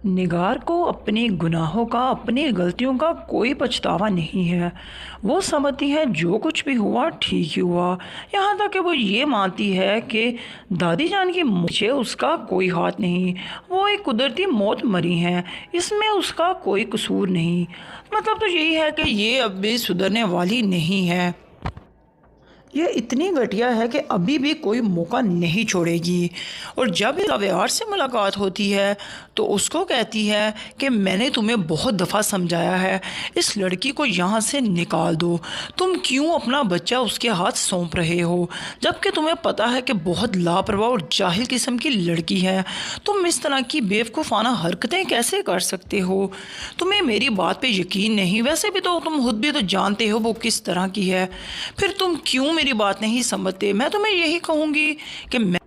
نگار کو اپنے گناہوں کا، اپنی غلطیوں کا کوئی پچھتاوا نہیں ہے۔ وہ سمجھتی ہے جو کچھ بھی ہوا ٹھیک ہی ہوا، یہاں تک کہ وہ یہ مانتی ہے کہ دادی جان کی مجھے اس کا کوئی ہاتھ نہیں، وہ ایک قدرتی موت مری ہیں، اس میں اس کا کوئی قصور نہیں۔ مطلب تو یہی ہے کہ یہ اب بھی سدھرنے والی نہیں ہے، یہ اتنی گھٹیا ہے کہ ابھی بھی کوئی موقع نہیں چھوڑے گی۔ اور جب زاویار سے ملاقات ہوتی ہے تو اس کو کہتی ہے کہ میں نے تمہیں بہت دفعہ سمجھایا ہے، اس لڑکی کو یہاں سے نکال دو، تم کیوں اپنا بچہ اس کے ہاتھ سونپ رہے ہو جبکہ تمہیں پتہ ہے کہ بہت لاپرواہ اور جاہل قسم کی لڑکی ہے، تم اس طرح کی بیوقوفانہ حرکتیں کیسے کر سکتے ہو؟ تمہیں میری بات پہ یقین نہیں؟ ویسے بھی تو تم خود بھی تو جانتے ہو وہ کس طرح کی ہے، پھر تم کیوں میری بات نہیں سمجھتے؟ میں تمہیں یہی کہوں گی کہ میں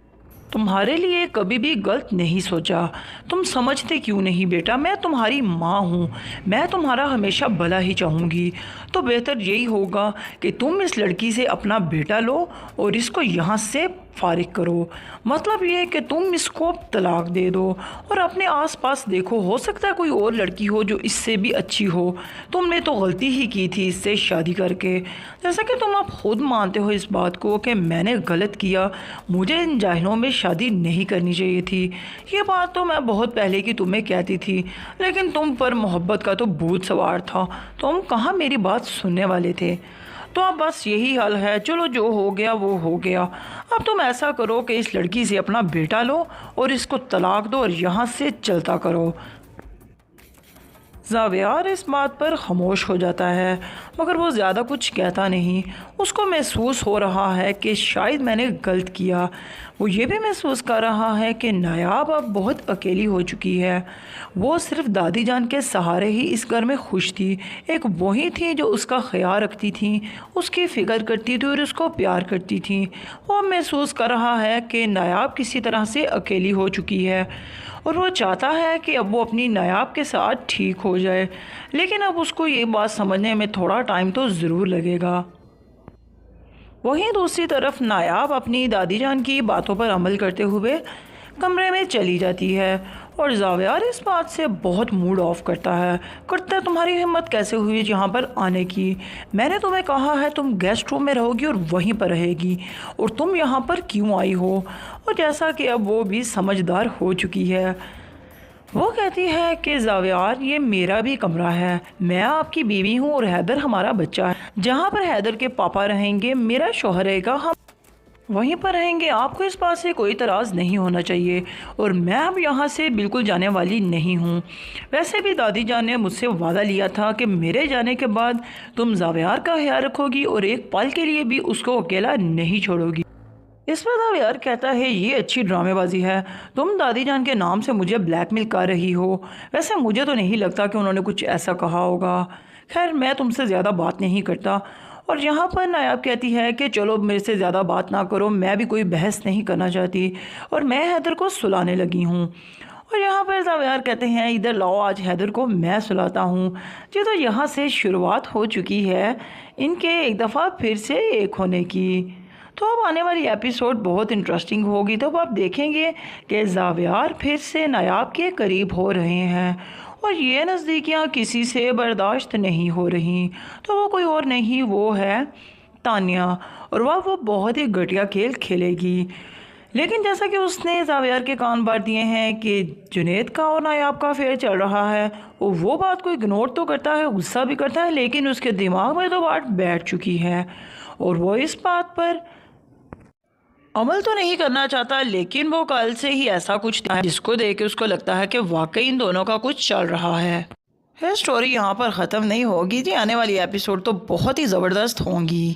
تمہارے لیے کبھی بھی غلط نہیں سوچا، تم سمجھتے کیوں نہیں بیٹا؟ میں تمہاری ماں ہوں، میں تمہارا ہمیشہ بھلا ہی چاہوں گی، تو بہتر یہی ہوگا کہ تم اس لڑکی سے اپنا بیٹا لو اور اس کو یہاں سے فارغ کرو۔ مطلب یہ ہے کہ تم اس کو طلاق دے دو اور اپنے آس پاس دیکھو، ہو سکتا ہے کوئی اور لڑکی ہو جو اس سے بھی اچھی ہو، تم نے تو غلطی ہی کی تھی اس سے شادی کر کے، جیسا کہ تم اب خود مانتے ہو اس بات کو کہ میں نے غلط کیا، مجھے ان جاہلوں میں شادی نہیں کرنی چاہیے تھی۔ یہ بات تو میں بہت پہلے کی تمہیں کہتی تھی، لیکن تم پر محبت کا تو بھوت سوار تھا، تم کہاں میری بات سننے والے تھے۔ تو اب بس یہی حل ہے، چلو جو ہو گیا وہ ہو گیا، اب تم ایسا کرو کہ اس لڑکی سے اپنا بیٹا لو اور اس کو طلاق دو اور یہاں سے چلتا کرو۔ زاویار اس بات پر خاموش ہو جاتا ہے، مگر وہ زیادہ کچھ کہتا نہیں۔ اس کو محسوس ہو رہا ہے کہ شاید میں نے غلط کیا۔ وہ یہ بھی محسوس کر رہا ہے کہ نایاب اب بہت اکیلی ہو چکی ہے، وہ صرف دادی جان کے سہارے ہی اس گھر میں خوش تھی، ایک وہی تھی جو اس کا خیال رکھتی تھی، اس کی فکر کرتی تھی اور اس کو پیار کرتی تھی۔ وہ محسوس کر رہا ہے کہ نایاب کسی طرح سے اکیلی ہو چکی ہے اور وہ چاہتا ہے کہ اب وہ اپنی نایاب کے ساتھ ٹھیک ہو جائے، لیکن اب اس کو یہ بات سمجھنے میں تھوڑا ٹائم تو ضرور لگے گا۔ وہیں دوسری طرف نایاب اپنی دادی جان کی باتوں پر عمل کرتے ہوئے کمرے میں چلی جاتی ہے اور زاویار اس بات سے بہت موڈ آف کرتا ہے، تمہاری ہمت کیسے ہوئی یہاں پر آنے کی؟ میں نے تمہیں کہا ہے تم گیسٹ روم میں رہو گی اور وہیں پر رہے گی، اور تم یہاں پر کیوں آئی ہو؟ اور جیسا کہ اب وہ بھی سمجھدار ہو چکی ہے، وہ کہتی ہے کہ زاویار یہ میرا بھی کمرہ ہے، میں آپ کی بیوی ہوں اور حیدر ہمارا بچہ ہے، جہاں پر حیدر کے پاپا رہیں گے میرا شوہر رہے گا، ہم وہیں پر رہیں گے، آپ کو اس بات سے کوئی اعتراض نہیں ہونا چاہیے، اور میں اب یہاں سے بالکل جانے والی نہیں ہوں۔ ویسے بھی دادی جان نے مجھ سے وعدہ لیا تھا کہ میرے جانے کے بعد تم زاویار کا خیال رکھو گی اور ایک پل کے لیے بھی اس کو اکیلا نہیں چھوڑو گی۔ اس پر زاویار کہتا ہے یہ اچھی ڈرامے بازی ہے، تم دادی جان کے نام سے مجھے بلیک میل کر رہی ہو، ویسے مجھے تو نہیں لگتا کہ انہوں نے کچھ ایسا کہا ہوگا، خیر میں تم سے زیادہ بات نہیں کرتا۔ اور یہاں پر نایاب کہتی ہے کہ چلو میرے سے زیادہ بات نہ کرو، میں بھی کوئی بحث نہیں کرنا چاہتی اور میں حیدر کو سلانے لگی ہوں۔ اور یہاں پر زاویار کہتے ہیں ادھر لاؤ آج حیدر کو میں سلاتا ہوں۔ جی تو یہاں سے شروعات ہو چکی ہے ان کے ایک دفعہ پھر سے ایک ہونے کی، تو اب آنے والی ایپیسوڈ بہت انٹرسٹنگ ہوگی، تو اب آپ دیکھیں گے کہ زاویار پھر سے نایاب کے قریب ہو رہے ہیں اور یہ نزدیکیاں کسی سے برداشت نہیں ہو رہی، تو وہ کوئی اور نہیں، وہ ہے تانیہ، اور وہ بہت ہی گھٹیا کھیل کھیلے گی۔ لیکن جیسا کہ اس نے زاویار کے کان بھر دیے ہیں کہ جنید کا اور نایاب کا افیئر چل رہا ہے، وہ بات کو اگنور تو کرتا ہے، غصہ بھی کرتا ہے، لیکن اس کے دماغ میں تو بات بیٹھ چکی ہے اور وہ اس بات پر عمل تو نہیں کرنا چاہتا، لیکن وہ کل سے ہی ایسا کچھ ہے جس کو دیکھ کے اس کو لگتا ہے کہ واقعی ان دونوں کا کچھ چل رہا ہے۔ یہ سٹوری یہاں پر ختم نہیں ہوگی جی، آنے والی ایپیسوڈ تو بہت ہی زبردست ہوں گی۔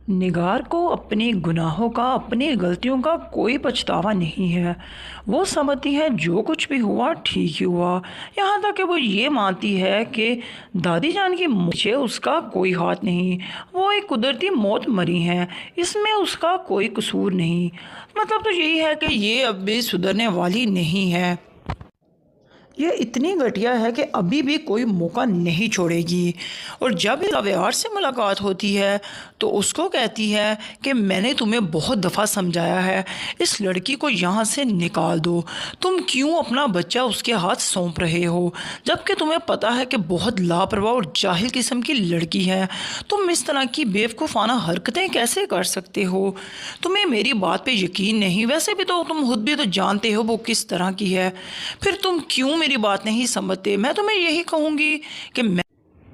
نگار کو اپنے گناہوں کا، اپنی غلطیوں کا کوئی پچھتاوا نہیں ہے، وہ سمجھتی ہے جو کچھ بھی ہوا ٹھیک ہی ہوا، یہاں تک کہ وہ یہ مانتی ہے کہ دادی جان کی مجھے اس کا کوئی ہاتھ نہیں، وہ ایک قدرتی موت مری ہیں، اس میں اس کا کوئی قصور نہیں۔ مطلب تو یہی ہے کہ یہ اب بھی سدھرنے والی نہیں ہے، یہ اتنی گھٹیا ہے کہ ابھی بھی کوئی موقع نہیں چھوڑے گی، اور جب زاویار سے ملاقات ہوتی ہے تو اس کو کہتی ہے کہ میں نے تمہیں بہت دفعہ سمجھایا ہے، اس لڑکی کو یہاں سے نکال دو، تم کیوں اپنا بچہ اس کے ہاتھ سونپ رہے ہو جبکہ تمہیں پتہ ہے کہ بہت لاپرواہ اور جاہل قسم کی لڑکی ہے، تم اس طرح کی بیوقوفانہ حرکتیں کیسے کر سکتے ہو؟ تمہیں میری بات پہ یقین نہیں، ویسے بھی تو تم خود بھی تو جانتے ہو وہ کس طرح کی ہے، پھر تم کیوں میری بات نہیں سمجھتے؟ میں تمہیں یہی کہوں گی کہ میں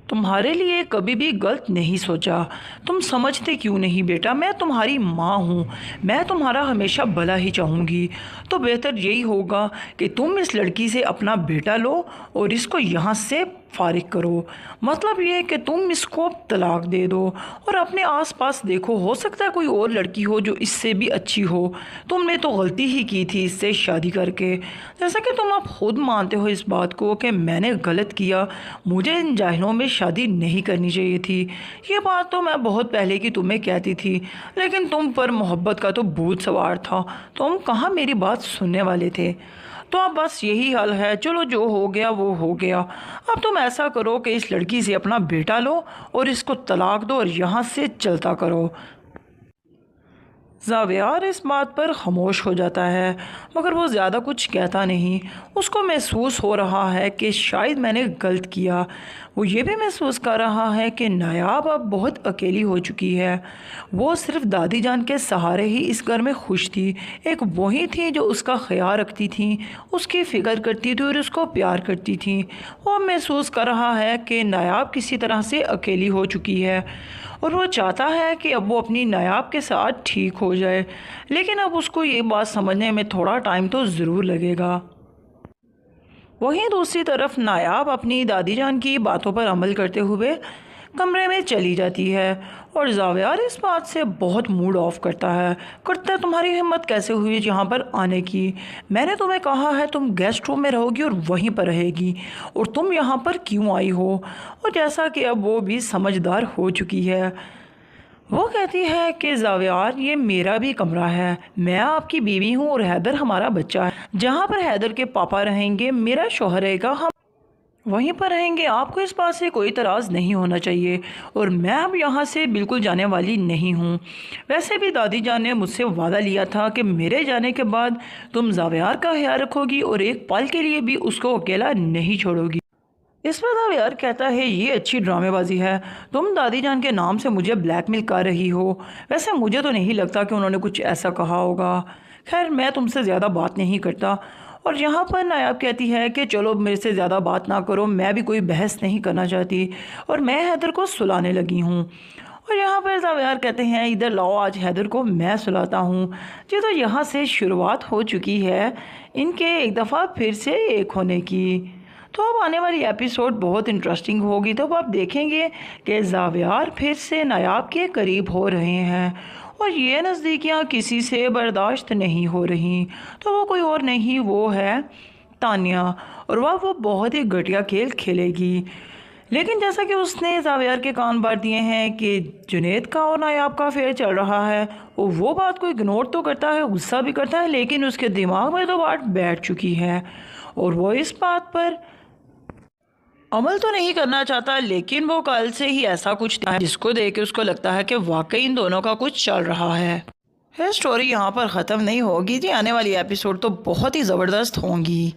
تمہارے لیے کبھی بھی غلط نہیں سوچا، تم سمجھتے کیوں نہیں بیٹا؟ میں تمہاری ماں ہوں، میں تمہارا ہمیشہ بھلا ہی چاہوں گی، تو بہتر یہی ہوگا کہ تم اس لڑکی سے اپنا بیٹا لو اور اس کو یہاں سے فارغ کرو، مطلب یہ ہے کہ تم اس کو طلاق دے دو اور اپنے آس پاس دیکھو، ہو سکتا ہے کوئی اور لڑکی ہو جو اس سے بھی اچھی ہو، تم نے تو غلطی ہی کی تھی اس سے شادی کر کے، جیسا کہ تم اب خود مانتے ہو اس بات کو کہ میں نے غلط کیا، مجھے ان جاہلوں میں شادی نہیں کرنی چاہیے تھی، یہ بات تو میں بہت پہلے کی تمہیں کہتی تھی، لیکن تم پر محبت کا تو بھوت سوار تھا، تم کہاں میری بات سننے والے تھے، تو اب بس یہی حل ہے، چلو جو ہو گیا وہ ہو گیا، اب تم ایسا کرو کہ اس لڑکی سے اپنا بیٹا لو اور اس کو طلاق دو اور یہاں سے چلتا کرو۔ زاویار اس بات پر خاموش ہو جاتا ہے، مگر وہ زیادہ کچھ کہتا نہیں، اس کو محسوس ہو رہا ہے کہ شاید میں نے غلط کیا، وہ یہ بھی محسوس کر رہا ہے کہ نایاب اب بہت اکیلی ہو چکی ہے، وہ صرف دادی جان کے سہارے ہی اس گھر میں خوش تھی، ایک وہی تھی جو اس کا خیال رکھتی تھی، اس کی فکر کرتی تھی اور اس کو پیار کرتی تھی، وہ محسوس کر رہا ہے کہ نایاب کسی طرح سے اکیلی ہو چکی ہے، اور وہ چاہتا ہے کہ اب وہ اپنی نایاب کے ساتھ ٹھیک ہو جائے، لیکن اب اس کو یہ بات سمجھنے میں تھوڑا ٹائم تو ضرور لگے گا۔ وہیں دوسری طرف نایاب اپنی دادی جان کی باتوں پر عمل کرتے ہوئے کمرے میں چلی جاتی ہے، اور زاویار اس بات سے بہت موڈ آف کرتا ہے، تمہاری ہمت کیسے ہوئی یہاں پر آنے کی؟ میں نے تمہیں کہا ہے تم گیسٹ روم میں رہو گی اور وہیں پر رہے گی، اور تم یہاں پر کیوں آئی ہو؟ اور جیسا کہ اب وہ بھی سمجھدار ہو چکی ہے، وہ کہتی ہے کہ زاویار یہ میرا بھی کمرہ ہے، میں آپ کی بیوی ہوں اور حیدر ہمارا بچہ ہے، جہاں پر حیدر کے پاپا رہیں گے میرا شوہر رہے گا، ہم وہیں پر رہیں گے، آپ کو اس بات سے کوئی اعتراض نہیں ہونا چاہیے، اور میں اب یہاں سے بالکل جانے والی نہیں ہوں، ویسے بھی دادی جان نے مجھ سے وعدہ لیا تھا کہ میرے جانے کے بعد تم زاویار کا خیال رکھو گی اور ایک پل کے لیے بھی اس کو اکیلا نہیں چھوڑو گی۔ اس پر زاویار کہتا ہے یہ اچھی ڈرامے بازی ہے، تم دادی جان کے نام سے مجھے بلیک میل کر رہی ہو، ویسے مجھے تو نہیں لگتا کہ انہوں نے کچھ ایسا کہا ہوگا، خیر میں تم سے زیادہ بات نہیں کرتا، اور یہاں پر نایاب کہتی ہے کہ چلو میرے سے زیادہ بات نہ کرو، میں بھی کوئی بحث نہیں کرنا چاہتی، اور میں حیدر کو سلانے لگی ہوں، اور یہاں پر زاویار کہتے ہیں ادھر لاؤ آج حیدر کو میں سلاتا ہوں، جی تو یہاں سے شروعات ہو چکی ہے ان کے ایک دفعہ پھر سے ایک ہونے کی، تو اب آنے والی ایپیسوڈ بہت انٹرسٹنگ ہوگی، تو اب آپ دیکھیں گے کہ زاویار پھر سے نایاب کے قریب ہو رہے ہیں، اور یہ نزدیکیاں کسی سے برداشت نہیں ہو رہی، تو وہ کوئی اور نہیں، وہ ہے تانیہ، اور وہ بہت ہی گھٹیا کھیل کھیلے گی، لیکن جیسا کہ اس نے زاویار کے کان بھر دیے ہیں کہ جنید کا اور نایاب کا افیئر چل رہا ہے، وہ بات کو اگنور تو کرتا ہے، غصہ بھی کرتا ہے، لیکن اس کے دماغ میں تو بات بیٹھ چکی ہے، اور وہ اس بات پر عمل تو نہیں کرنا چاہتا، لیکن وہ کل سے ہی ایسا کچھ ہے جس کو دیکھ کے اس کو لگتا ہے کہ واقعی ان دونوں کا کچھ چل رہا ہے۔ یہ سٹوری یہاں پر ختم نہیں ہوگی جی، آنے والی ایپیسوڈ تو بہت ہی زبردست ہوں گی۔